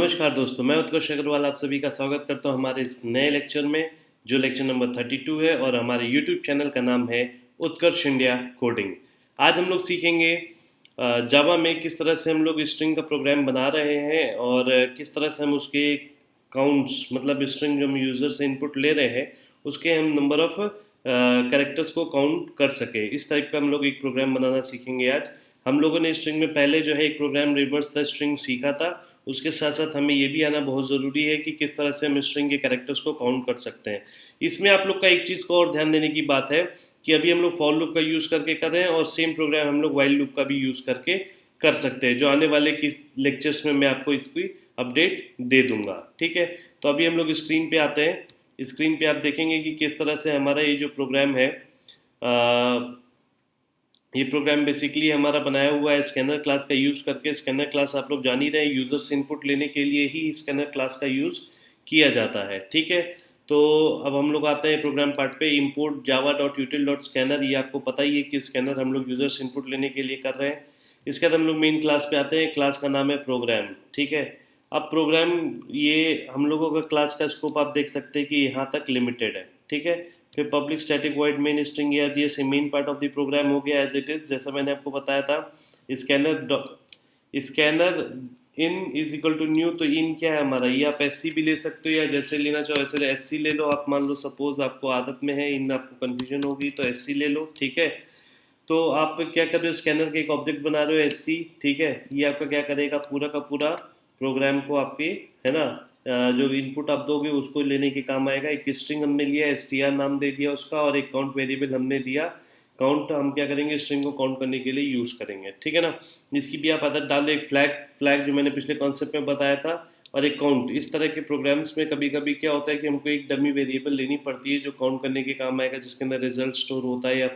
नमस्कार दोस्तों, मैं उत्कर्ष अग्रवाल आप सभी का स्वागत करता हूं हमारे इस नए लेक्चर में, जो लेक्चर नंबर 32 है और हमारे यूट्यूब चैनल का नाम है उत्कर्ष इंडिया कोडिंग। आज हम लोग सीखेंगे जावा में किस तरह से हम लोग स्ट्रिंग का प्रोग्राम बना रहे हैं और किस तरह से हम उसके काउंट्स मतलब स्ट्रिंग जो हम यूज़र से इनपुट ले रहे हैं उसके हम नंबर ऑफ़ कैरेक्टर्स को काउंट कर सके। इस टाइप का हम लोग एक प्रोग्राम बनाना सीखेंगे आज। हम लोगों ने स्ट्रिंग में पहले जो है एक प्रोग्राम रिवर्स द स्ट्रिंग सीखा था। उसके साथ साथ हमें ये भी आना बहुत ज़रूरी है कि किस तरह से हम स्ट्रिंग के कैरेक्टर्स को काउंट कर सकते हैं। इसमें आप लोग का एक चीज़ को और ध्यान देने की बात है कि अभी हम लोग फॉर लूप का यूज़ करके कर रहे हैं और सेम प्रोग्राम हम लोग वाइल लूप का भी यूज़ करके कर सकते हैं, जो आने वाले की लेक्चर्स में मैं आपको इसकी अपडेट दे दूंगा। ठीक है, तो अभी हम लोग स्क्रीन पे आते हैं। स्क्रीन पे आप देखेंगे कि किस तरह से हमारा ये जो प्रोग्राम है ये प्रोग्राम बेसिकली हमारा बनाया हुआ है स्कैनर क्लास का यूज़ करके। स्कैनर क्लास आप लोग जान ही रहे हैं, यूज़र से इनपुट लेने के लिए ही स्कैनर क्लास का यूज़ किया जाता है। ठीक है, तो अब हम लोग आते हैं प्रोग्राम पार्ट पे। इम्पोर्ट java.util.scanner, ये आपको पता ही है कि स्कैनर हम लोग यूज़र से इनपुट लेने के लिए कर रहे हैं। इसके बाद हम लोग मेन क्लास पे आते हैं। क्लास का नाम है प्रोग्राम। ठीक है, अब प्रोग्राम ये हम लोगों का क्लास का स्कोप आप देख सकते हैं कि यहाँ तक लिमिटेड है। ठीक है, फिर public static void main string या जी एस main part of the program हो गया एज इट इज़, जैसा मैंने आपको बताया था। Scanner in is equal to new, तो इन क्या है हमारा, ये आप एस सी भी ले सकते हो या जैसे लेना चाहो ऐसे एस सी ले लो। आप मान लो सपोज आपको आदत में है इन, आपको कन्फ्यूजन होगी तो एस सी ले लो। ठीक है, तो आप क्या कर रहे हो, स्कैनर के एक ऑब्जेक्ट बना रहे हो एस सी। ठीक है, ये आपका क्या करेगा, पूरा का पूरा प्रोग्राम को आपके है ना जो इनपुट आप दोगे उसको लेने के काम आएगा। एक स्ट्रिंग हमने लिया, एस टी आर नाम दे दिया उसका, और एक काउंट वेरिएबल हमने दिया। काउंट हम क्या करेंगे, स्ट्रिंग को काउंट करने के लिए यूज़ करेंगे। ठीक है ना, जिसकी भी आप आदत डाल लो। एक फ्लैग जो मैंने पिछले कॉन्सेप्ट में बताया था, और एक काउंट। इस तरह के प्रोग्राम्स में कभी कभी क्या होता है कि हमको एक डमी वेरिएबल लेनी पड़ती है जो काउंट करने के काम आएगा, जिसके अंदर रिजल्ट स्टोर होता है, या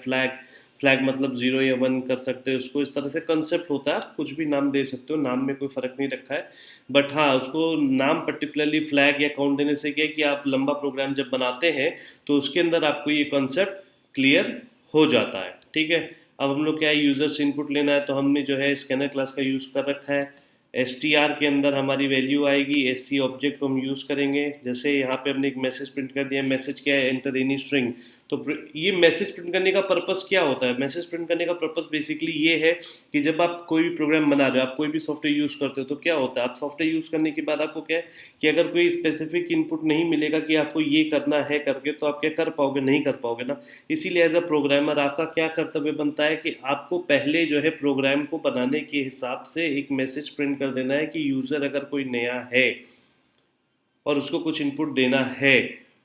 फ्लैग मतलब 0 या 1 कर सकते हो उसको। इस तरह से कंसेप्ट होता है, आप कुछ भी नाम दे सकते हो, नाम में कोई फ़र्क नहीं रखा है। बट हाँ, उसको नाम पर्टिकुलरली फ्लैग या काउंट देने से क्या है कि आप लंबा प्रोग्राम जब बनाते हैं तो उसके अंदर आपको ये कॉन्सेप्ट क्लियर हो जाता है। ठीक है, अब हम लोग क्या है, यूज़र से इनपुट लेना है, तो हमने जो है स्कैनर क्लास का यूज़ कर रखा है। एस टी आर के अंदर हमारी वैल्यू आएगी, एस सी ऑब्जेक्ट को हम यूज़ करेंगे। जैसे यहाँ पे हमने एक मैसेज प्रिंट कर दिया। मैसेज क्या है, एंटर एनी स्ट्रिंग। तो ये मैसेज प्रिंट करने का पर्पस क्या होता है, मैसेज प्रिंट करने का पर्पस बेसिकली ये है कि जब आप कोई भी प्रोग्राम बना रहे हो, आप कोई भी सॉफ्टवेयर यूज़ करते हो, तो क्या होता है, आप सॉफ्टवेयर यूज़ करने के बाद आपको क्या है कि अगर कोई स्पेसिफिक इनपुट नहीं मिलेगा कि आपको ये करना है करके, तो आप क्या कर पाओगे, नहीं कर पाओगे ना। इसीलिए एज अ प्रोग्रामर आपका क्या कर्तव्य बनता है कि आपको पहले जो है प्रोग्राम को बनाने के हिसाब से एक मैसेज प्रिंट कर देना है कि यूज़र अगर कोई नया है और उसको कुछ इनपुट देना है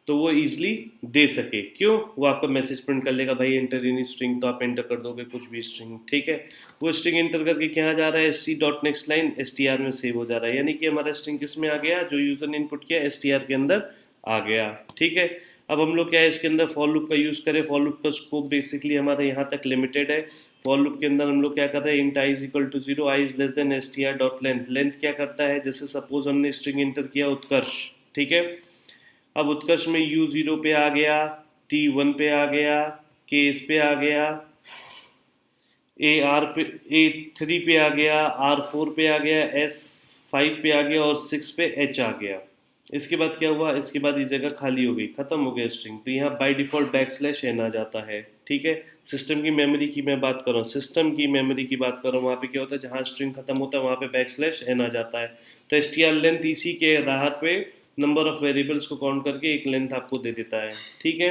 तो वो ईजिली दे सके। क्यों, वो आपका मैसेज प्रिंट कर लेगा, भाई एंटर एनी स्ट्रिंग, तो आप एंटर कर दोगे कुछ भी स्ट्रिंग। ठीक है, वो स्ट्रिंग एंटर करके क्या जा रहा है, S C dot next line S T R में सेव हो जा रहा है। यानी कि हमारा स्ट्रिंग किस में आ गया, जो यूज़र ने इनपुट किया एस टी आर के अंदर आ गया। ठीक है, अब हम लोग क्या है इसके अंदर फॉर लूप का यूज़ करें। फॉर लूप का स्कोप बेसिकली हमारे यहाँ तक लिमिटेड है। फॉर लूप के अंदर हम लोग क्या कर रहे हैं, int I is equal to 0, I is less than S T R dot length. Length क्या करता है, जैसे सपोज हमने स्ट्रिंग एंटर किया उत्कर्ष। ठीक है, अब उत्कर्ष में यू 0 पे आ गया, टी 1 पे आ गया, के इस पे आ गया, ए आर पे ए 3 पे आ गया, आर 4 पे आ गया, एस 5 पे आ गया और 6 पे एच आ गया। इसके बाद क्या हुआ, इसके बाद ये जगह खाली हो गई, खत्म हो गया स्ट्रिंग। तो यहाँ by default backslash n आ जाता है। ठीक है, सिस्टम की मेमोरी की मैं बात कर रहा हूँ, सिस्टम की मेमोरी की बात कर रहा हूँ। वहाँ पे क्या होता है, जहाँ स्ट्रिंग खत्म होता है वहाँ पे बैक स्लैश एन आ जाता है। तो एस टी आर लेंथ इसी के आधार पे नंबर ऑफ वेरिएबल्स को काउंट करके एक लेंथ आपको दे देता है। ठीक है,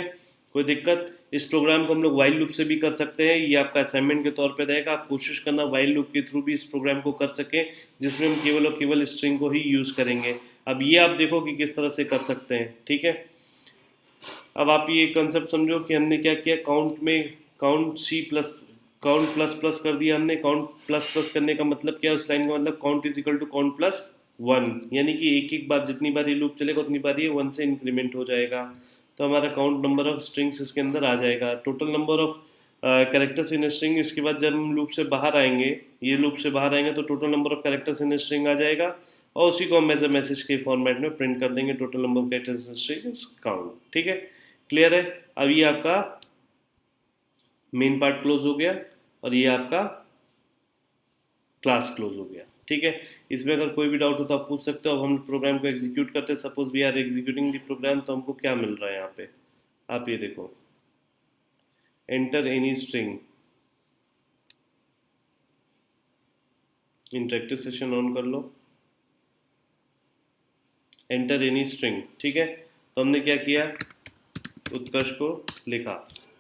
कोई दिक्कत। इस प्रोग्राम को हम लोग वाइल लूप से भी कर सकते हैं, ये आपका असाइनमेंट के तौर पे रहेगा। आप कोशिश करना वाइल लूप के थ्रू भी इस प्रोग्राम को कर सकें, जिसमें हम केवल और केवल स्ट्रिंग को ही यूज़ करेंगे। अब ये आप देखो कि किस तरह से कर सकते हैं। ठीक है, अब आप ये कंसेप्ट समझो कि हमने क्या किया, काउंट में count C plus count plus plus कर दिया हमने। काउंट प्लस प्लस करने का मतलब क्या है, उस लाइन का मतलब count is equal to count plus 1, यानी कि एक एक बार जितनी बार ये लूप चलेगा उतनी बार ये 1 से इंक्रीमेंट हो जाएगा। तो हमारा काउंट नंबर ऑफ स्ट्रिंग्स इसके अंदर आ जाएगा, total number of characters in string. इसके बाद जब हम लूप से बाहर आएंगे, ये लूप से बाहर आएंगे तो total number of characters in string आ जाएगा, और उसी को हम एज अ मैसेज के फॉर्मेट में प्रिंट कर देंगे, total number of characters in string is count. ठीक है, क्लियर है। अब ये आपका मेन पार्ट क्लोज हो गया और ये आपका क्लास क्लोज हो गया। ठीक है। इसमें अगर कोई भी डाउट हो तो आप पूछ सकते हो। अब हम प्रोग्राम को एग्जीक्यूट करते हैं, suppose we are executing the program, तो हमको क्या मिल रहा है यहाँ पे, आप ये देखो, enter any string, interactive session on कर लो, एंटर एनी स्ट्रिंग, ठीक है। तो हमने क्या किया, उत्कर्ष को लिखा,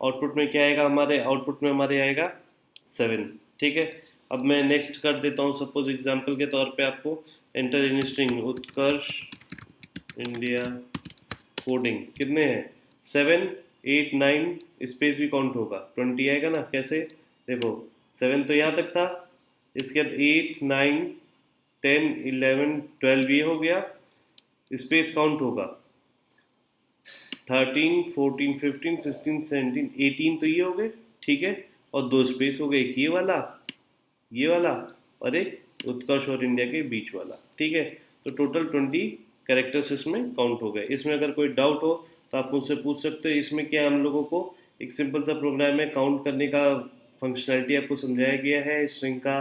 आउटपुट में क्या आएगा हमारे, आउटपुट में हमारे आएगा 7, ठीक है। अब मैं नेक्स्ट कर देता हूँ, सपोज एग्जांपल के तौर पे आपको, enter in string Utkarsh India coding, कितने हैं 7, 8, 9, स्पेस भी काउंट होगा, 20 आएगा ना, कैसे, देखो 7 तो यहाँ तक था, इसके बाद 8, 9, 10, 11, 12 ये हो गया, स्पेस काउंट होगा 13, 14, 15, 16, 17, 18 तो ये हो गए, ठीक है। और 2 स्पेस हो गए, एक ये वाला और एक उत्कर्ष और इंडिया के बीच वाला, ठीक है। तो टोटल 20 कैरेक्टर्स इसमें काउंट हो गए। इसमें अगर कोई डाउट हो तो आप मुझसे पूछ सकते हो। इसमें क्या हम लोगों को एक सिंपल सा प्रोग्राम है, काउंट करने का फंक्शनैलिटी आपको समझाया गया है। स्ट्रिंग का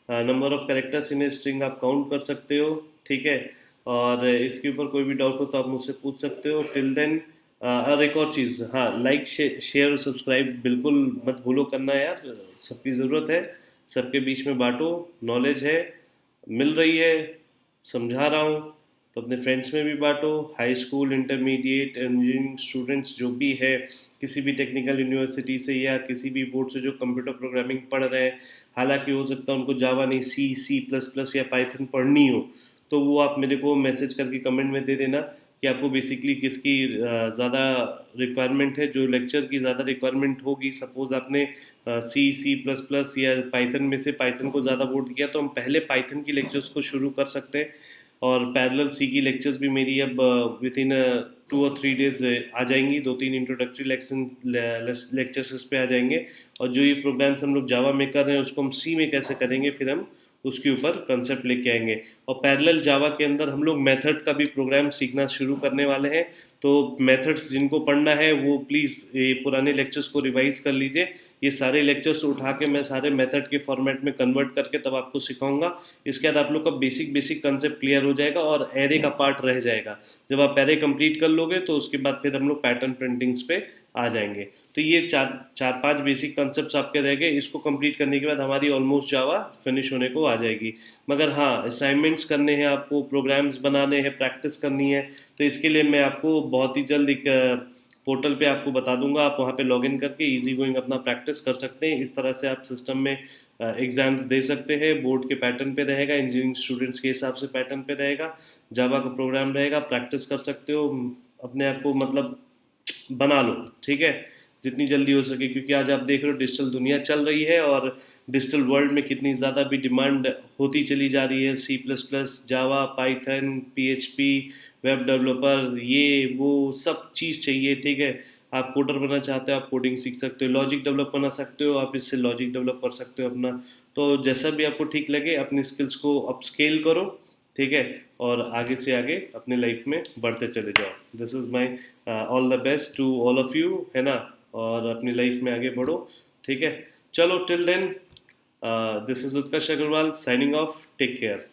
number of characters in string आप काउंट कर सकते हो, ठीक है। और इसके ऊपर कोई भी डाउट हो तो आप मुझसे पूछ सकते हो। टिल देन, और एक और चीज़, हाँ, लाइक शेयर और सब्सक्राइब बिल्कुल मत भूलो करना यार, सबकी ज़रूरत है, सबके बीच में बांटो, नॉलेज है, मिल रही है, समझा रहा हूँ, तो अपने फ्रेंड्स में भी बांटो। High school, intermediate, engineering students जो भी है, किसी भी टेक्निकल यूनिवर्सिटी से या किसी भी बोर्ड से जो कंप्यूटर प्रोग्रामिंग पढ़ रहे हैं, हालांकि हो सकता है उनको जावा नहीं, सी प्लस प्लस या पाइथन पढ़नी हो, तो वो आप मेरे को मैसेज करके कमेंट में दे देना कि आपको बेसिकली किसकी ज़्यादा रिक्वायरमेंट है, जो लेक्चर की ज़्यादा रिक्वायरमेंट होगी। सपोज़ आपने सी प्लस प्लस या पाइथन में से पाइथन को ज़्यादा वोट किया, तो हम पहले पाइथन की लेक्चर्स को शुरू कर सकते हैं, और पैरेलल सी की लेक्चर्स भी मेरी अब विद इन 2 और 3 डेज आ जाएंगी। 2-3 इंट्रोडक्टरी लेक्चर्स इस पे आ जाएंगे, और जो ये प्रोग्राम्स हम लोग जावा में कर रहे हैं उसको हम सी में कैसे करेंगे, फिर हम उसके ऊपर कंसेप्ट लेके आएंगे। और पैरेलल जावा के अंदर हम लोग मेथड का भी प्रोग्राम सीखना शुरू करने वाले हैं। तो मेथड्स जिनको पढ़ना है वो प्लीज़ ये पुराने लेक्चर्स को रिवाइज कर लीजिए। ये सारे लेक्चर्स उठा के मैं सारे मेथड के फॉर्मेट में कन्वर्ट करके तब आपको सिखाऊंगा। इसके बाद आप लोग का बेसिक बेसिक कंसेप्ट क्लियर हो जाएगा और एरे का पार्ट रह जाएगा। जब आप एरे कंप्लीट कर लोगे तो उसके बाद फिर हम लोग पैटर्न प्रिंटिंग्स पे आ जाएंगे। तो ये चार पांच बेसिक कंसेप्ट आपके रह गए। इसको कंप्लीट करने के बाद हमारी ऑलमोस्ट जावा फिनिश होने को आ जाएगी। मगर हाँ, असाइनमेंट्स करने हैं आपको, प्रोग्राम्स बनाने हैं, प्रैक्टिस करनी है, तो इसके लिए मैं आपको बहुत ही जल्द एक पोर्टल पे आपको बता दूंगा। आप वहाँ पे लॉगिन करके इजी गोइंग अपना प्रैक्टिस कर सकते हैं। इस तरह से आप सिस्टम में एग्ज़ाम्स दे सकते हैं। बोर्ड के पैटर्न पे रहेगा, इंजीनियरिंग स्टूडेंट्स के हिसाब से पैटर्न पे रहेगा, जावा का प्रोग्राम रहेगा, प्रैक्टिस कर सकते हो, अपने आप को मतलब बना लो, ठीक है, जितनी जल्दी हो सके। क्योंकि आज आप देख रहे हो डिजिटल दुनिया चल रही है, और डिजिटल वर्ल्ड में कितनी ज़्यादा भी डिमांड होती चली जा रही है। सी प्लस प्लस, जावा, पाइथन, PHP, वेब डेवलपर, ये वो सब चीज़ चाहिए, ठीक है। आप कोडर बनना चाहते हो, आप कोडिंग सीख सकते हो, लॉजिक डेवलप करना सकते हो, आप इससे लॉजिक डेवलप कर सकते हो अपना। तो जैसा भी आपको ठीक लगे अपनी स्किल्स को अपस्केल करो, ठीक है, और आगे से आगे अपने लाइफ में बढ़ते चले जाओ। This is my all the best to all of you, है ना, और अपनी लाइफ में आगे बढ़ो, ठीक है। चलो, till then, this is Utkarsh Agarwal signing off, take care.